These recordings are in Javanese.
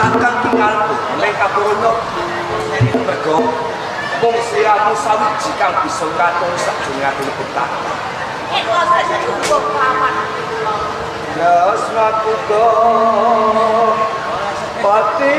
kakang tinggalku mereka borono mergo mung siramu sawiji kang bisa ngatur sakjroning ati betah Itu saja cukup paman. Yasnaku go pati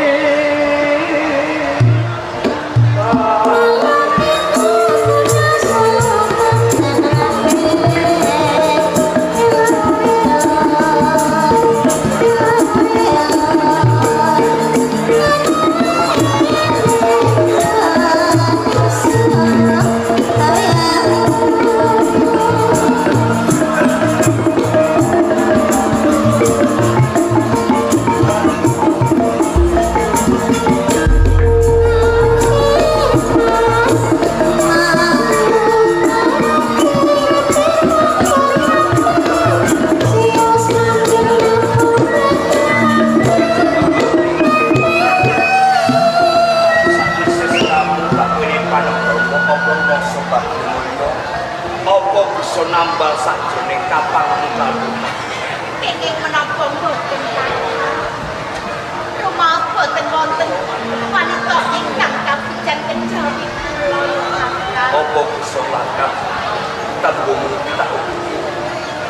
nambal sakjroning kapal kalbu. Pengin menapa mboten rumah boten wonten wanita ingkang kapujan kejawi kula. Apa bisa langkah tembung tak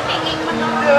pengin menapa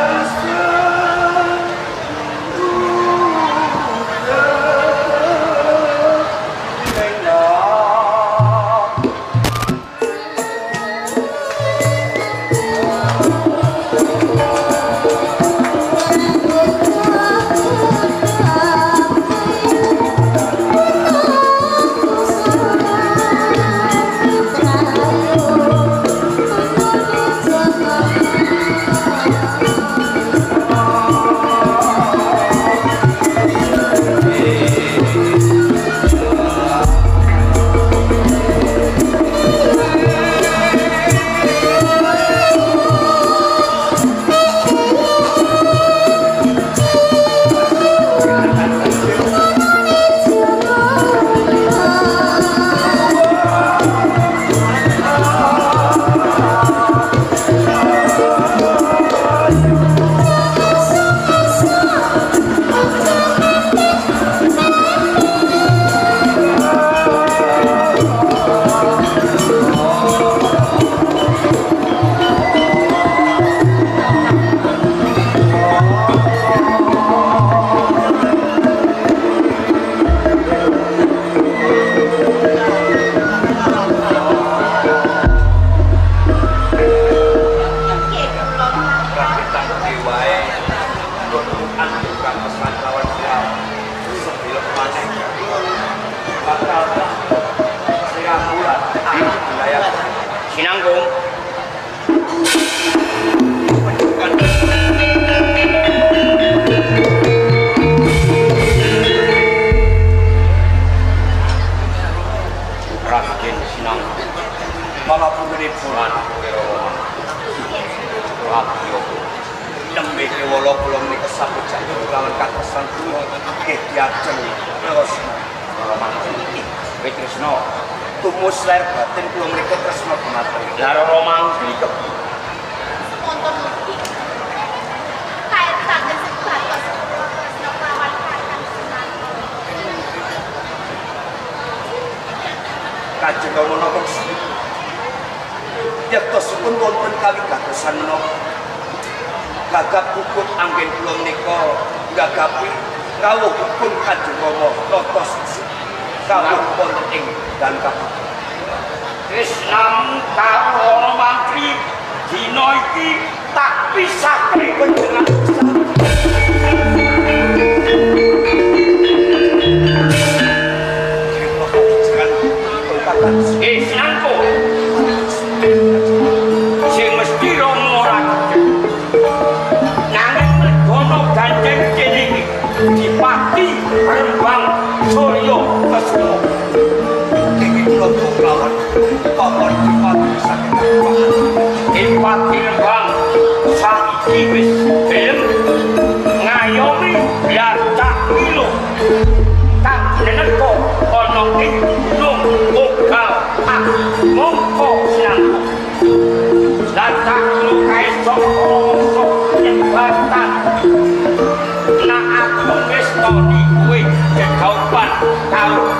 Nah aku wis toni kowe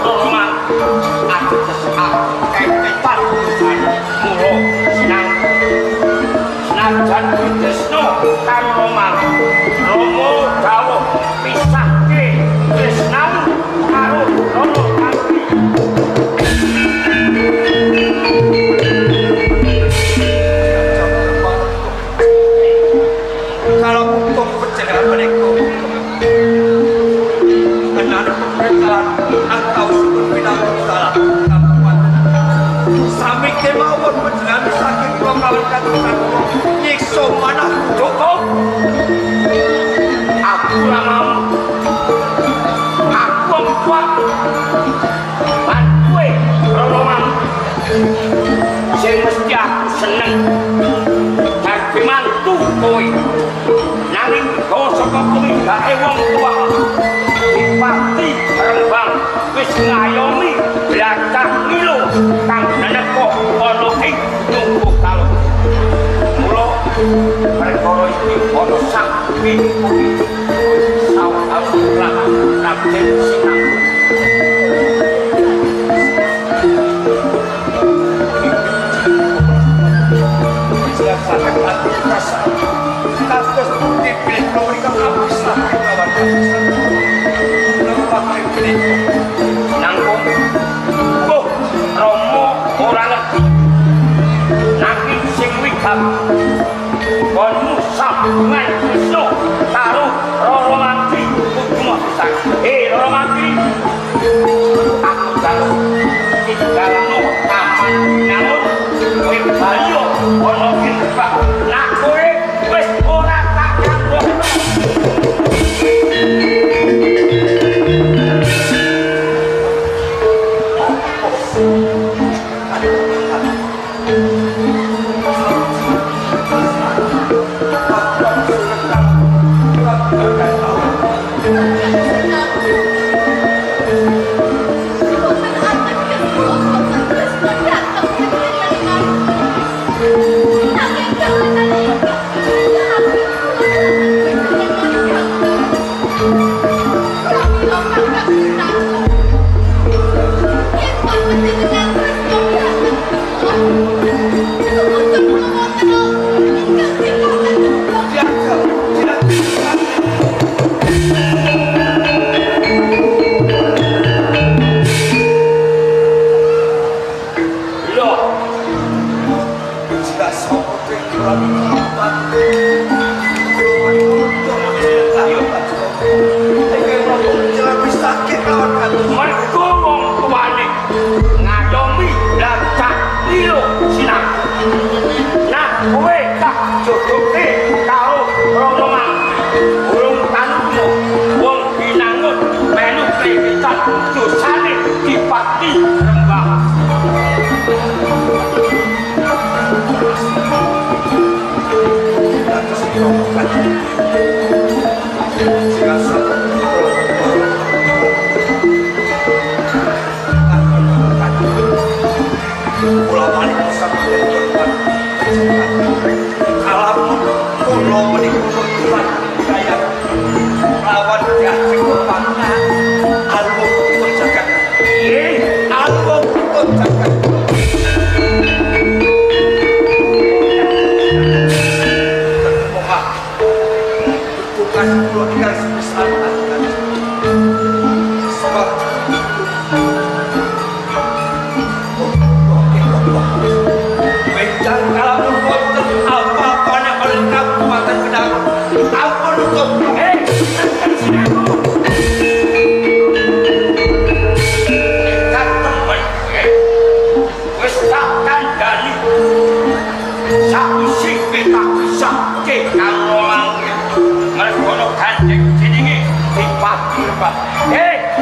Roman ateges kepetan urusan mulo senajan Tresno karo Roman Romo dawuh pisahke tresnamu karo Roro Kantri. Kalau hukum perjalanan mereka benar pemerintahan atau sumber bidang salah kabupaten sampai kemauan perjalanan sakit melawan katakan nyiksa mana cukup aku mau aku kuat bantuin Roman sing mesti aku seneng dadi mantu kowe nanging gawa saka pemindake wong tua Dipati Rembang wis ngayomi blacah milo kang neneko ana ing nunggu kalung mula perkara iki ana sak pintu sawetara ulama Raden Sinang silakan rasa kados dipilih memberikan abislah lawan nangkung kok Romo ora ngerti nanging sing wigam kon sambungan Tresno karo Roro Mantri kudu pisan Roro Mantri aku karo tinggalno taman namun kowe bayo ana ing bak nak kowe wis ora tak ganggu. Dipati Rembang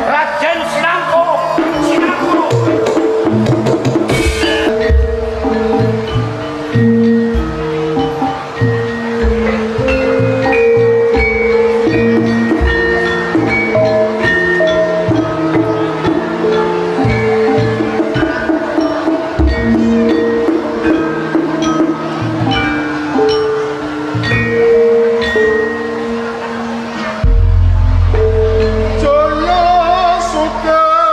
Raden Sinangkung Jaya Suka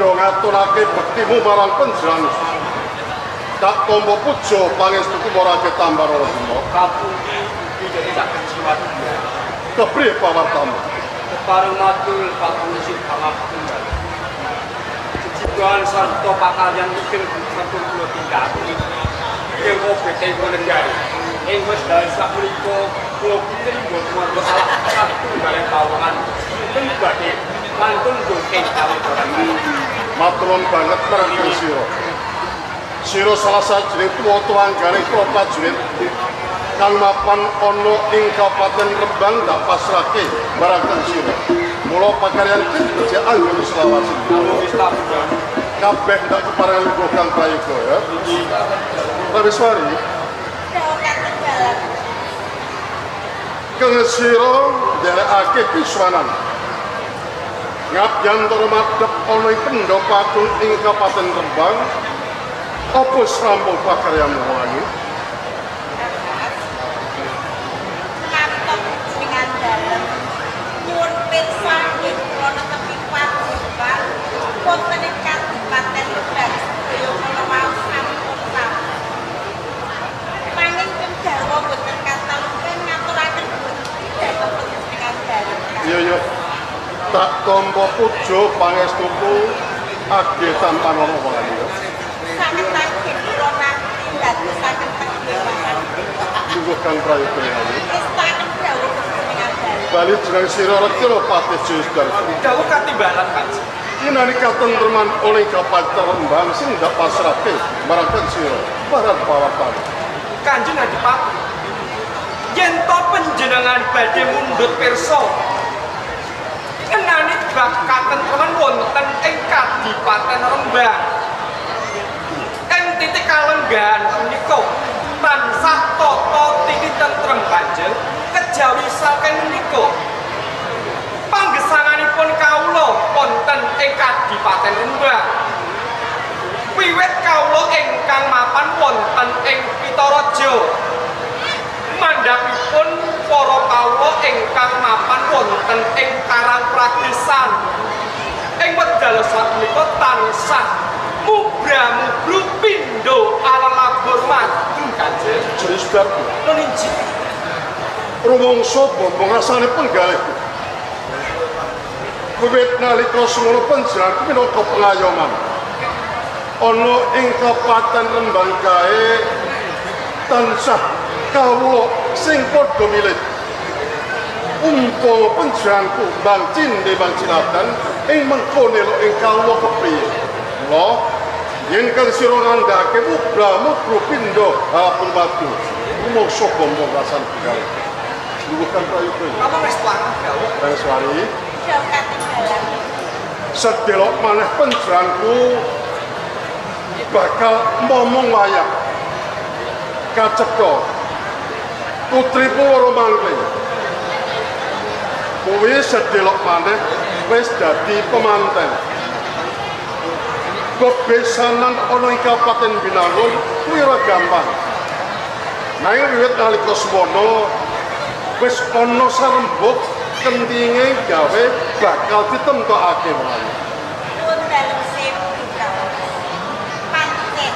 padha ngaturake bektimu marang panjenengan. Tak tombo pujo pangestuku marang tambah ora bimo. Kapungi tidak saged jiwa dia. Kepriye pawartamu? Kepareng matur kapungi pangapunten. Cijiban sarta pakaryan mungkin sampun kula tindakake. Dewa beteng nenggari. Ing wis dalem sapunika kula pinten mboten wonten satu bareng kawangan. Mungkin badhe mantun dongeng kawitaran. Matur banget marang sira. Sira salah sajining tuwa-tuwa anggane kula prajurit kang mapan ana ing Kabupaten Rembang tak pasrahke marang sira. Mula pakaryan iki anggone selawase. Kabeh tak keparengan uga Kang Prayoga ya. Prawiswari. Kang sira nderekake piswanan. Ngabyan tur madhep ana ing Pendopagung ing Kabupaten Rembang. Apa srampung pakaryan wangi? Ngantos dengan dalem nyuwun pirsa ing kula tepi padukan wonten ing Kabupaten Rembang sedaya kula wau sampun sami. Nanging kendharwa boten katalungken ngaturaken boten dhateng panjenengan dalem. Iya. Tak tombo pujo pangestuku agih tanpa ana wangi. Saged tansih kula nakti dadosaken panjenengan. Monggo Kang Prayoga ya. Istaken dawuh panjenengan dalem. Bali jeneng sira Retiro Patih Jusdar. Dawuh katimbalan Kanjeng. Inani katentreman oleh Kabupaten Rembang sing ndak pasrahke marang sira. Barat pawatan. Kanjeng Adipati. Yen to panjenengan badhe mundhut pirsa kenani bab katentreman wonten ing Kadipaten Rembang. Ing titik kalenggahan menika tansah tata titi tentrem Kanjeng kejawi saking menika. Panggesanganipun kawula wonten ing Kadipaten Rembang. Wiwit kawula ingkang mapan wonten ing Pitaraja. Mandhapipun para kawula ingkang mapan wonten ing Karang Pradesan. Ing wekdal sapunika tansah mubra-mubru pindho alalabur madu Kanjeng. Jusdar. Nuninji. rumangsa bombong rasane penggalihku. Wiwit nalika semono panjenenganku minangka pengayoman. Ana ing Kabupaten Rembang kae tansah kawula sing padha milih. Umpama panjenenganku Bang Cinde Bang Cilatan ing mengko nelo ing kawula kepriye. Mula yen kang sira ngandhake mubra-mubra pindha hapun watu. Rumangsa bombong rasane penggalih. Bukan prayoga. Kamu wis tuang gawe. Wis wari. Jauh ketinggalan. Sedelok maneh panjenenganku bakal momong wayang kacetha putri Woro Mangkling. Kuwi sedelok maneh wis dadi pemanten. Bebesanan ana ing Kabupaten Binangun kuwi ora gampang. Nanging wiwit nalika semono wis ana sarembuk kentinge gawe bakal ditemtokake wae. Pun dalam sewu kawas. Pancet.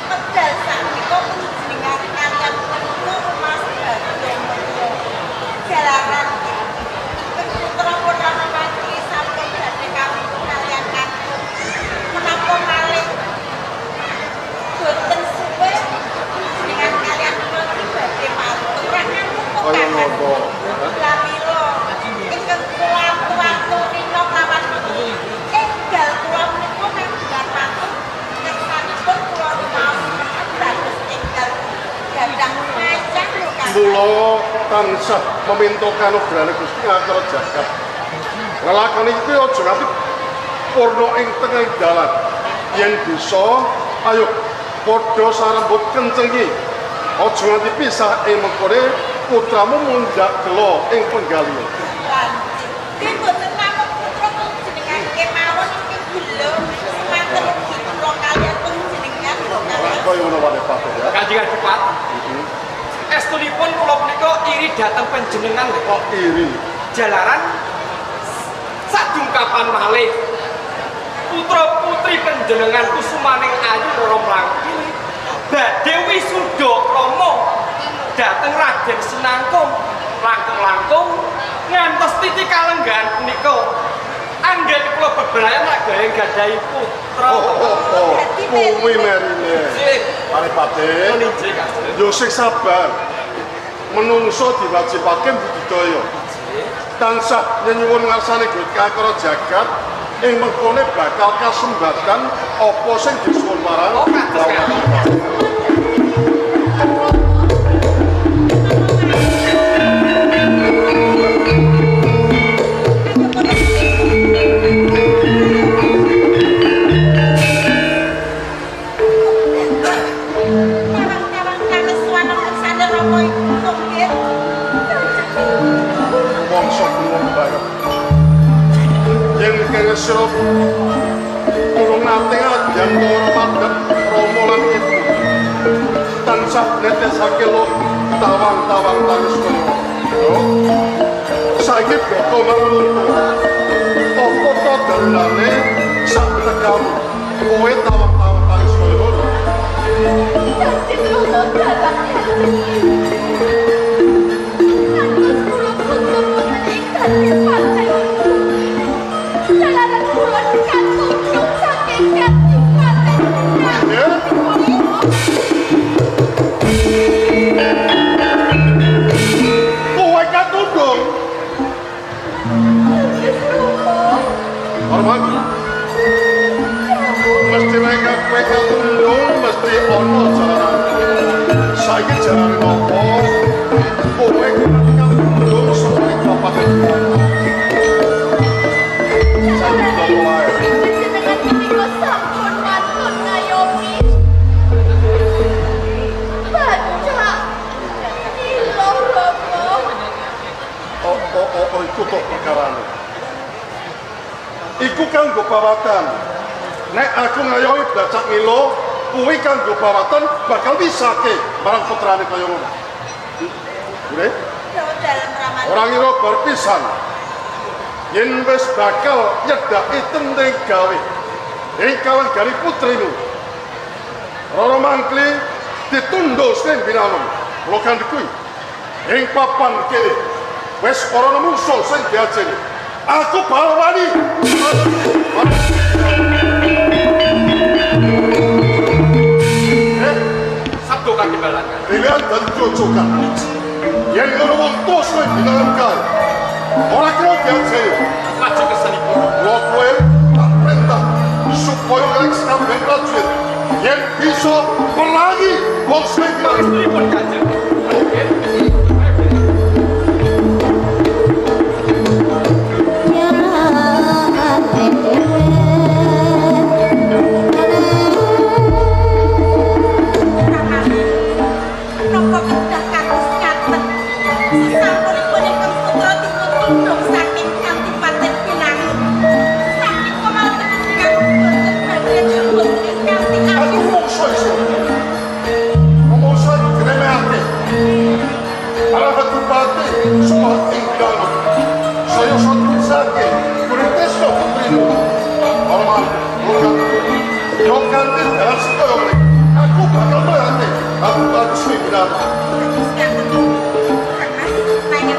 Medal sakmenika panjenengan kaliyan putra Mas Bagio. Jalaran putra Purnama Mangkli sampun badhe kawin kaliyan kakung. Menapa malih boten suwe panjenengan kaliyan Mangkli badhe maturaken Kaya ngono. Lamilo ingkang kuat-kuat rino lawan niki enggal kula menika nanggar patut kersanipun kula rumaos dados enggal gandang ngajak lho kan. Mula tansah meminta kanugrahane Gusti Ngakara Jagat. Lelakon iki aja nganti purna ing tengah dalan. Yen bisa, ayo padha sarembut kencengi. Aja nganti pisah ing mengkone putramu mundak gelo ing penggalian. Lan boten namung putra panjenengan kemawon iki gelo semanten ugi kula kaliyan panjenengan lho kan. Kaya ngono wae Pak ya. Kanjeng Adipat. Estunipun kula menika iri dhateng panjenengan lho. Kok iri? Jalaran sadungkapan malih putra-putri panjenengan kusumaning ayu Woro Mangkli badhe wisuda krama dhateng Raden Sinangkung langkung-langkung ngantos titik kalenggahan punika anggen kula bebrayan lak gawe gadahi putra. Kuwi merine. Sip. Paripaten. Meninjih Kasih. Yo sing sabar. Menungso diwajibake budidaya. Tansah nyuwun ngarsane Gusti Ngakara Jagat ing mengkone bakal kasembatan apa sing disuwun marang. Oh, kados kan. Nyawang-nyawang kanesuan ngersane Rama iku nggih. Mongso kulon bareng. Yen kene sira urung nate ajan karo madhep Rama lan Ibu. Tansah netesake lo tawang-tawang tanis kono. Saiki boko manungku. Apa to dalane sak tegamu. Kowe tawang-tawang tanis kono. Dadi kula dadak ngantos kula putra ing dadi pantai. Jalaran kula kantung saking dadi pantai. Ya? Kowe katundung. Hormat. Mesti mereka kowe katundung mesti ono jalan. Saiki jalan apa? Kowe katundung sampai kapan? Sampai wae. Panjenengan menika sampun mantun ngayomi. Baca ilo Rama. Oh, iku kok perkarane. Iku kanggo pawatan. Nek aku ngayomi Blacak Milo, kuwi kanggo pawatan bakal bisake marang putrane kaya ngono. Ure? Jauh dalam ramah. Ora ngira bar pisan. Yen wis bakal nyedaki tenteng gawe. Ing kalanggani putrimu. Roro Mangkli ditundus ning Binangun. Kula kandhe kuwi. ing papan kene wis ora musuh sing diajeni. Aku bakal wani. Sabdo kaki balangkan. Pilihan dan jojokan. Yang ngomong tos kowe di dalam kali. Ora kira diajeni. Maju ke seni pun. Lo kowe tak perintah supaya kalian sampai prajurit yang bisa melangi wong sing Ini pun kanjeng. Aku bakal mati. Aku harus menang. Sekarang, karena nanya